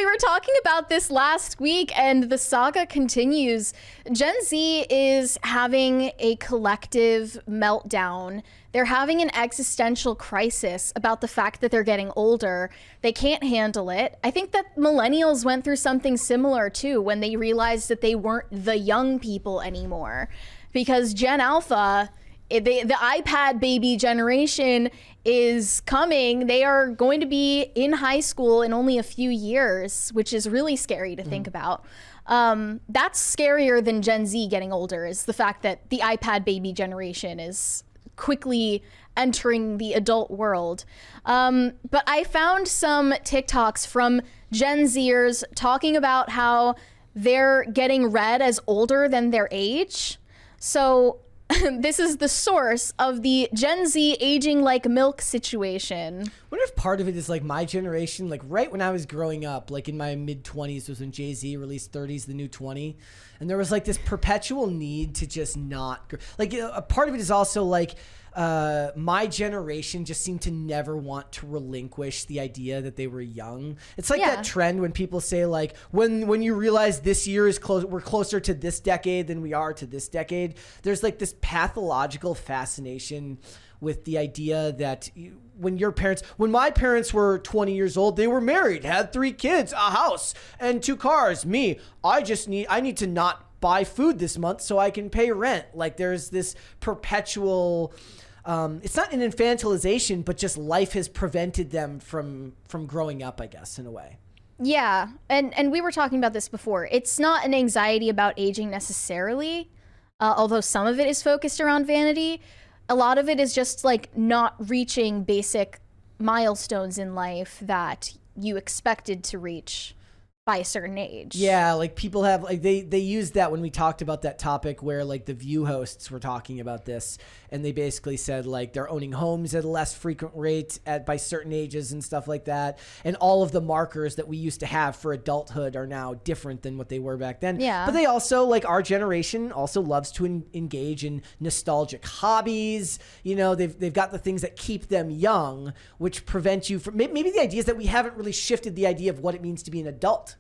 were talking about this last week, and the saga continues. Gen Z is having a collective meltdown. They're having an existential crisis about the fact that they're getting older. They can't handle it. I think that millennials went through something similar too when they realized that they weren't the young people anymore. Because Gen Alpha, the iPad baby generation is coming. They are going to be in high school in only a few years, which is really scary to think about. That's scarier than Gen Z getting older, is the fact that the iPad baby generation is quickly entering the adult world. But I found some TikToks from Gen Zers talking about how they're getting read as older than their age. So this is the source of the Gen Z aging like milk situation. I wonder if part of it is like my generation, like right when I was growing up, like in my mid-20s was when Jay-Z released 30's the New 20. And there was like this perpetual need to just not, like a part of it is also like my generation just seemed to never want to relinquish the idea that they were young. It's like that trend when people say like, when you realize this year is close, we're closer to this decade than we are to this decade. There's like this pathological fascination with the idea that when my parents were 20 years old, they were married, had 3 kids, a house, and 2 cars. Me, I need to not buy food this month so I can pay rent. Like there's this perpetual, it's not an infantilization, but just life has prevented them from growing up, I guess, in a way. Yeah, and we were talking about this before. It's not an anxiety about aging necessarily, although some of it is focused around vanity. A lot of it is just like not reaching basic milestones in life that you expected to reach by a certain age. Yeah, like people have like they used that when we talked about that topic where like the View hosts were talking about this, and they basically said like they're owning homes at a less frequent rate by certain ages and stuff like that, and all of the markers that we used to have for adulthood are now different than what they were back then. Yeah. But they also, like our generation also loves to engage in nostalgic hobbies. You know, they've got the things that keep them young, which prevent you from maybe the idea is that we haven't really shifted the idea of what it means to be an adult.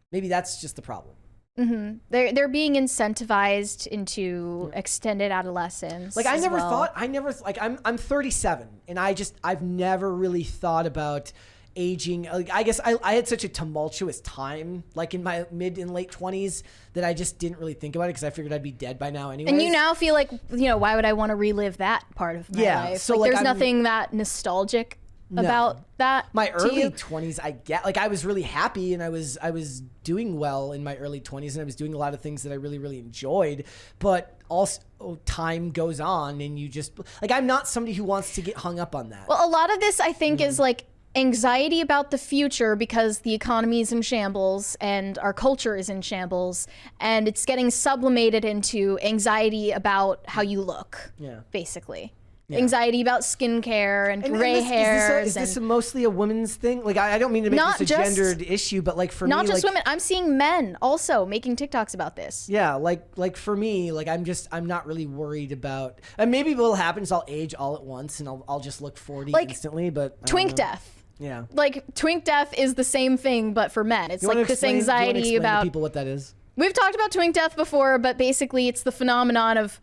Maybe that's just the problem. Mm-hmm. They're being incentivized into extended adolescence. Like I'm 37, and I've never really thought about aging. Like I guess I had such a tumultuous time, like in my mid and late 20s, that I just didn't really think about it because I figured I'd be dead by now anyway. And you now feel like, why would I want to relive that part of my life? So like there's nothing that nostalgic about that. My early 20s, I get like I was really happy and I was doing well in my early 20s, and I was doing a lot of things that I really, really enjoyed. But also time goes on, and you just like I'm not somebody who wants to get hung up on that. Well, a lot of this I think is like anxiety about the future because the economy is in shambles and our culture is in shambles, and it's getting sublimated into anxiety about how you look. Yeah, basically. Yeah. Anxiety about skincare and gray hair. Is this mostly a women's thing? Like, I don't mean to make this a gendered issue, but like for me, not just women. I'm seeing men also making TikToks about this. Yeah, like for me, like I'm not really worried about. And maybe what will happen is I'll age all at once and I'll just look 40 like, instantly. But twink death. Yeah. Like twink death is the same thing, but for men. It's like this anxiety about to people what that is. We've talked about twink death before, but basically it's the phenomenon of,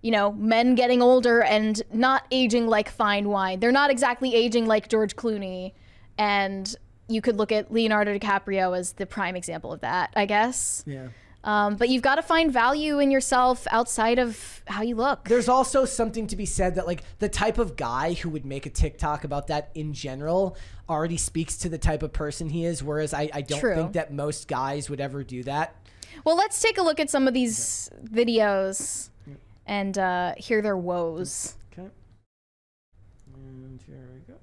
men getting older and not aging like fine wine. They're not exactly aging like George Clooney. And you could look at Leonardo DiCaprio as the prime example of that, I guess. Yeah. But you've got to find value in yourself outside of how you look. There's also something to be said that like the type of guy who would make a TikTok about that in general already speaks to the type of person he is. Whereas I don't think that most guys would ever do that. Well, let's take a look at some of these videos and hear their woes. Okay. And here we go.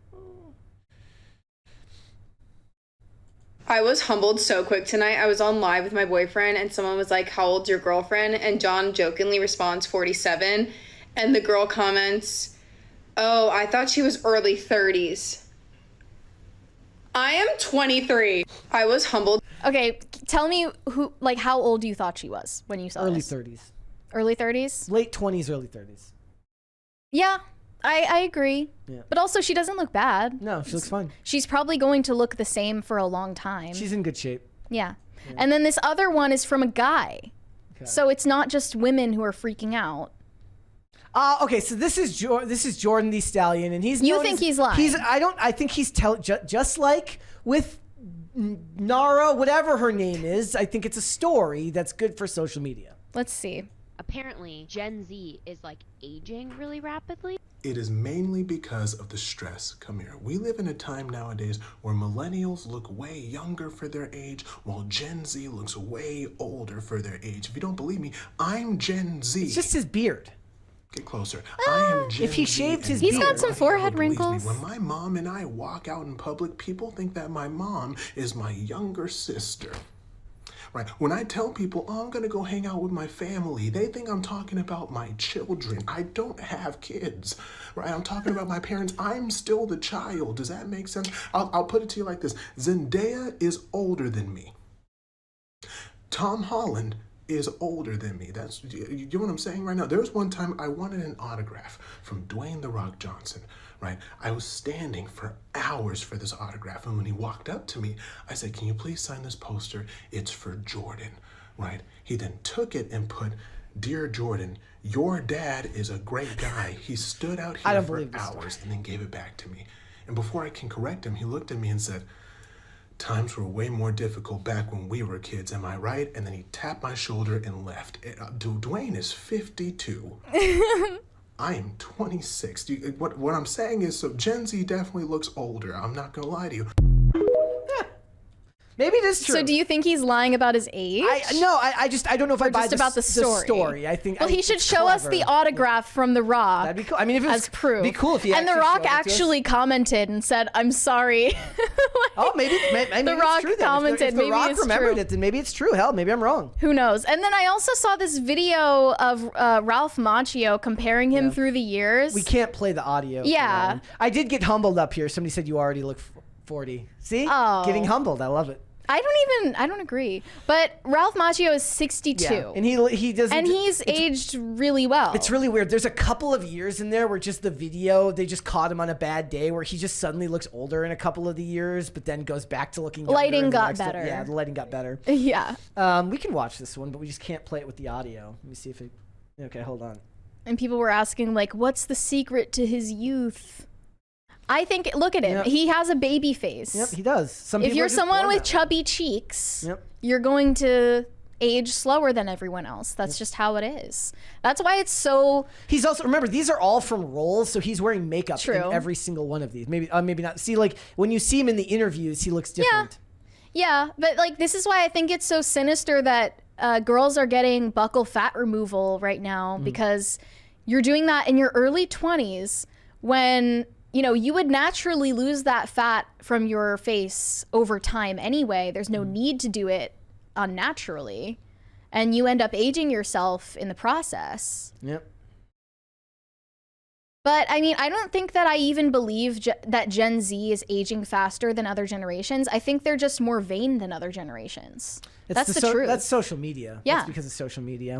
I was humbled so quick tonight. I was on live with my boyfriend and someone was like, how old's your girlfriend? And John jokingly responds 47. And the girl comments, oh, I thought she was early 30s. I am 23. I was humbled. Okay, tell me how old you thought she was when you saw Early this. 30s. Early 30s? Late 20s, early 30s. Yeah. I agree. Yeah. But also, she doesn't look bad. No, she looks fine. She's probably going to look the same for a long time. She's in good shape. Yeah. And then this other one is from a guy. Okay. So it's not just women who are freaking out. Okay, so this is Jordan the Stallion, and he's. You known think as- he's lying? I think he's just like with Nara, whatever her name is. I think it's a story that's good for social media. Let's see. Apparently, Gen Z is like aging really rapidly. It is mainly because of the stress. Come here. We live in a time nowadays where millennials look way younger for their age, while Gen Z looks way older for their age. If you don't believe me, I'm Gen Z. It's just his beard. Get closer. I am Gen If he Z, shaved his and beard. He's got some nobody forehead ever believes me. wrinkles. When my mom and I walk out in public, people think that my mom is my younger sister. Right. When I tell people, oh, I'm going to go hang out with my family, they think I'm talking about my children. I don't have kids. Right. I'm talking about my parents. I'm still the child. Does that make sense? I'll put it to you like this. Zendaya is older than me. Tom Holland is older than me. That's, you know what I'm saying right now? There was one time I wanted an autograph from Dwayne "The Rock" Johnson, right? I was standing for hours for this autograph, and when he walked up to me, I said, can you please sign this poster? It's for Jordan, right? He then took it and put, "Dear Jordan, your dad is a great guy. He stood out I here don't for believe this hours," and then gave it back to me. And before I can correct him, he looked at me and said, "Times were way more difficult back when we were kids, am I right?" And then he tapped my shoulder and left. Dwayne is 52. I am 26. What I'm saying is, so Gen Z definitely looks older. I'm not gonna lie to you. Maybe it is true. So do you think he's lying about his age? I don't know if I buy just about the story? I think. Well, he should it's show us clever. the autograph from The Rock. That'd be cool. I mean, if it was, as proof. be cool if he and The actually Rock showed it to us. actually commented and said, "I'm sorry." Oh, maybe The it's Rock true then. commented, If the maybe Rock it's remembered true. it, then maybe it's true. Hell, maybe I'm wrong. Who knows? And then I also saw this video of Ralph Macchio comparing him through the years. We can't play the audio. for Yeah. that one. I did get humbled up here. Somebody said you already look 40. See? Oh. Getting humbled. I love it. I don't agree. But Ralph Macchio is 62. Yeah. And he doesn't. And he's aged really well. It's really weird. There's a couple of years in there where just the video, they just caught him on a bad day where he just suddenly looks older in a couple of the years, but then goes back to looking younger. Lighting in the got next one. better. Yeah, the lighting got better. Yeah. We can watch this one, but we just can't play it with the audio. Let me see if it. Okay, hold on. And people were asking, like, what's the secret to his youth? I think, look at him. Yep. He has a baby face. Yep, he does. Some If people you're are just someone born with that way. chubby cheeks, Yep. you're going to age slower than everyone else. That's just how it is. That's why it's so. He's also, remember, these are all from roles, so he's wearing makeup True. in every single one of these. Maybe not. See, like when you see him in the interviews, he looks different. Yeah, but like this is why I think it's so sinister that girls are getting buccal fat removal right now, because you're doing that in your early 20s when, you know, you would naturally lose that fat from your face over time anyway. There's no need to do it unnaturally, and you end up aging yourself in the process. Yep. But I mean, I don't think that I even believe that Gen Z is aging faster than other generations. I think they're just more vain than other generations. That's the truth. That's social media. Yeah. That's because of social media.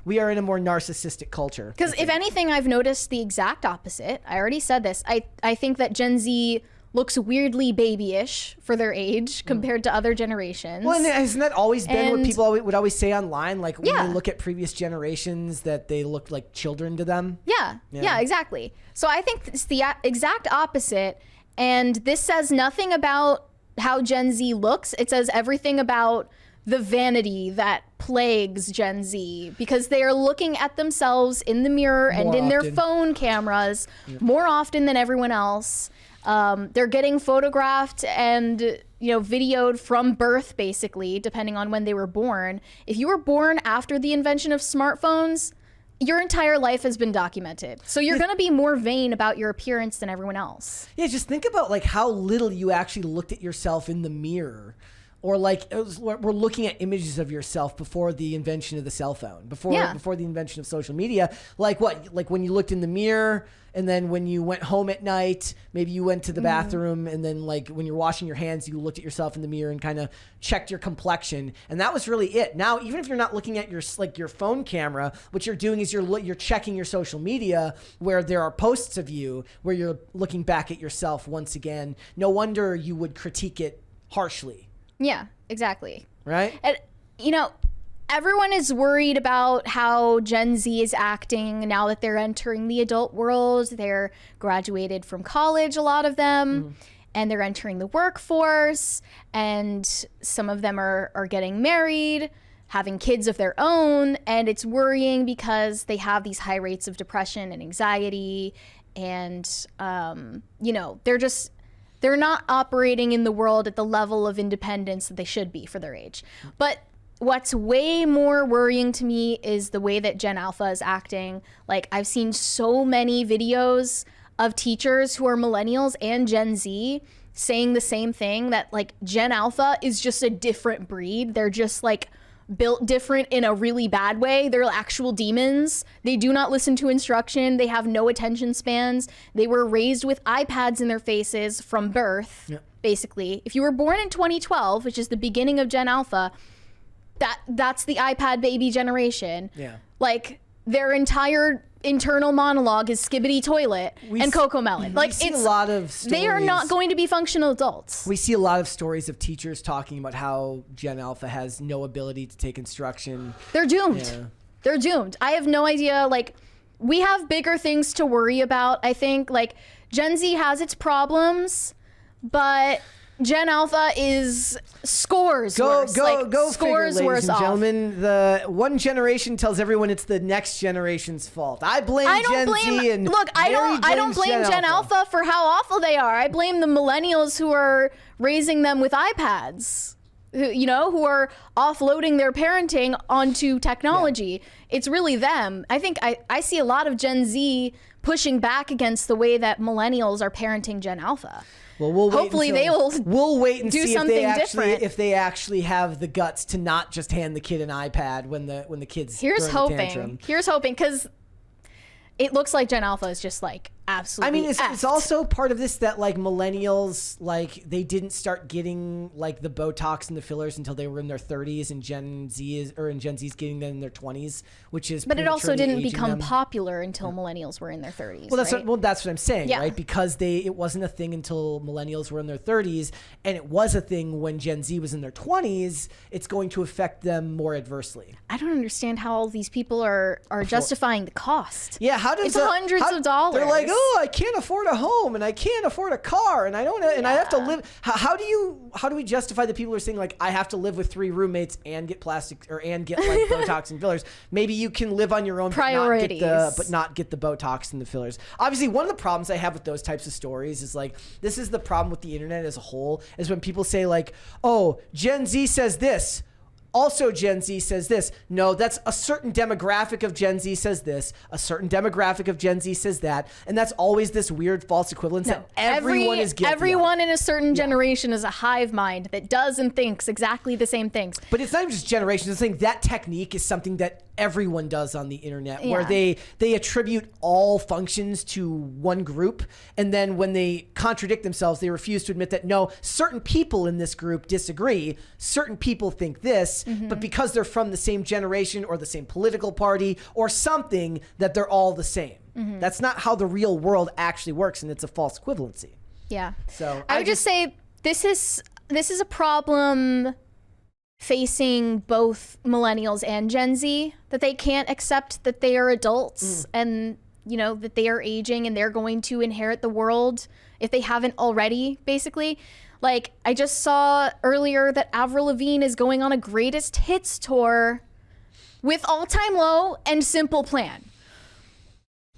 We are in a more narcissistic culture. Because if anything, I've noticed the exact opposite. I already said this. I think that Gen Z looks weirdly babyish for their age compared to other generations. Well, and hasn't that always been what And- people would always say online? Like when Yeah. you look at previous generations, that they look like children to them. Yeah, exactly. So I think it's the exact opposite. And this says nothing about how Gen Z looks. It says everything about the vanity that plagues Gen Z, because they are looking at themselves in the mirror and More in their often. phone cameras more often than everyone else. They're getting photographed and, you know, videoed from birth, basically, depending on when they were born. If you were born after the invention of smartphones, your entire life has been documented. So you're going to be more vain about your appearance than everyone else. Yeah, just think about like how little you actually looked at yourself in the mirror. Or like we're looking at images of yourself before the invention of the cell phone, before the invention of social media. Like what? Like when you looked in the mirror, and then when you went home at night, maybe you went to the bathroom, and then like when you're washing your hands, you looked at yourself in the mirror and kind of checked your complexion, and that was really it. Now, even if you're not looking at your phone camera, what you're doing is you're checking your social media where there are posts of you where you're looking back at yourself once again. No wonder you would critique it harshly. Yeah, exactly. Right? And, everyone is worried about how Gen Z is acting now that they're entering the adult world. They're graduated from college, a lot of them, and they're entering the workforce. And some of them are getting married, having kids of their own. And it's worrying because they have these high rates of depression and anxiety. And, they're not operating in the world at the level of independence that they should be for their age. But what's way more worrying to me is the way that Gen Alpha is acting. Like, I've seen so many videos of teachers who are millennials and Gen Z saying the same thing, that like Gen Alpha is just a different breed. They're just like built different in a really bad way. They're actual demons. They do not listen to instruction. They have no attention spans. They were raised with iPads in their faces from birth, basically. If you were born in 2012, which is the beginning of Gen Alpha, that's the iPad baby generation. Yeah. Like, their entire internal monologue is Skibbity Toilet and Coco Melon. Like, it's a lot of stories. They are not going to be functional adults. We see a lot of stories of teachers talking about how Gen Alpha has no ability to take instruction. They're doomed. Yeah. They're doomed. I have no idea. Like, we have bigger things to worry about, I think. Like, Gen Z has its problems, but Gen Alpha is scores worse. Go scores figure, worse ladies and off. gentlemen. The one generation tells everyone it's the next generation's fault. I blame Gen Z and I Mary don't blames blame Gen Alpha for how awful they are. I blame the millennials who are raising them with iPads, who are offloading their parenting onto technology. It's really them. I think I see a lot of Gen Z pushing back against the way that millennials are parenting Gen Alpha. Well, we'll wait and do see something if they actually have the guts to not just hand the kid an iPad when the kid's Here's throwing a tantrum. hoping, because it looks like Gen Alpha is just like absolutely. I mean, it's also part of this that like millennials, like they didn't start getting like the Botox and the fillers until they were in their 30s, and Gen Z's getting them in their 20s, which is. But it also prematurely didn't aging become them. popular until millennials were in their 30s. Well, that's right? what I'm saying, Yeah. right? Because it wasn't a thing until millennials were in their 30s, and it was a thing when Gen Z was in their 20s. It's going to affect them more adversely. I don't understand how all these people are justifying the cost. Yeah, how does It's hundreds of dollars. They're like, oh, I can't afford a home, and I can't afford a car, and I don't, and I have to live. How do we justify the people who are saying like I have to live with 3 roommates and get plastic and get like Botox and fillers? Maybe you can live on your own, Priorities, but not get the Botox and the fillers. Obviously, one of the problems I have with those types of stories is like this is the problem with the internet as a whole is when people say like, oh, Gen Z says this. Also, Gen Z says this. No, that's a certain demographic of Gen Z says this. A certain demographic of Gen Z says that. And that's always this weird false equivalence that everyone is guilty of. Everyone in a certain generation is a hive mind that does and thinks exactly the same things. But it's not even just generations. It's saying that technique is something that everyone does on the internet, where Yeah. they attribute all functions to one group, and then when they contradict themselves, they refuse to admit that no, certain people in this group disagree. Certain people think this, but because they're from the same generation or the same political party or something, that they're all the same. That's not how the real world actually works, and it's a false equivalency. Yeah. So I would just say this is a problem facing both millennials and Gen Z, that they can't accept that they are adults and that they are aging and they're going to inherit the world if they haven't already, basically. Like, I just saw earlier that Avril Lavigne is going on a greatest hits tour with All Time Low and Simple Plan.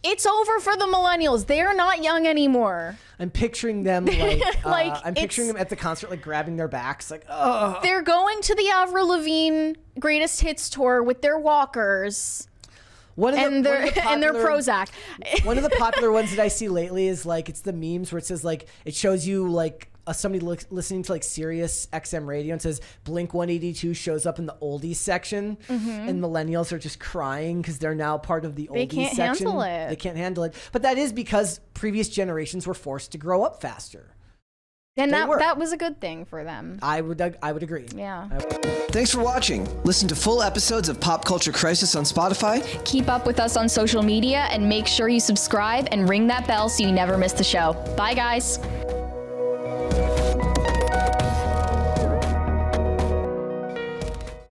It's over for the millennials. They are not young anymore. I'm picturing them like, Like, I'm picturing them at the concert, like grabbing their backs, like, oh. They're going to the Avril Lavigne greatest hits tour with their walkers and their Prozac. One of the popular ones that I see lately is like, it's the memes where it says like, it shows you like somebody listening to like Sirius XM radio and says Blink 182 shows up in the oldies section, and millennials are just crying because they're now part of the oldies can't section. handle it. They can't handle it. But that is because previous generations were forced to grow up faster. And They were. that was a good thing for them. I would agree. Yeah. Thanks for watching. Listen to full episodes of Pop Culture Crisis on Spotify. Keep up with us on social media and make sure you subscribe and ring that bell so you never miss the show. Bye, guys.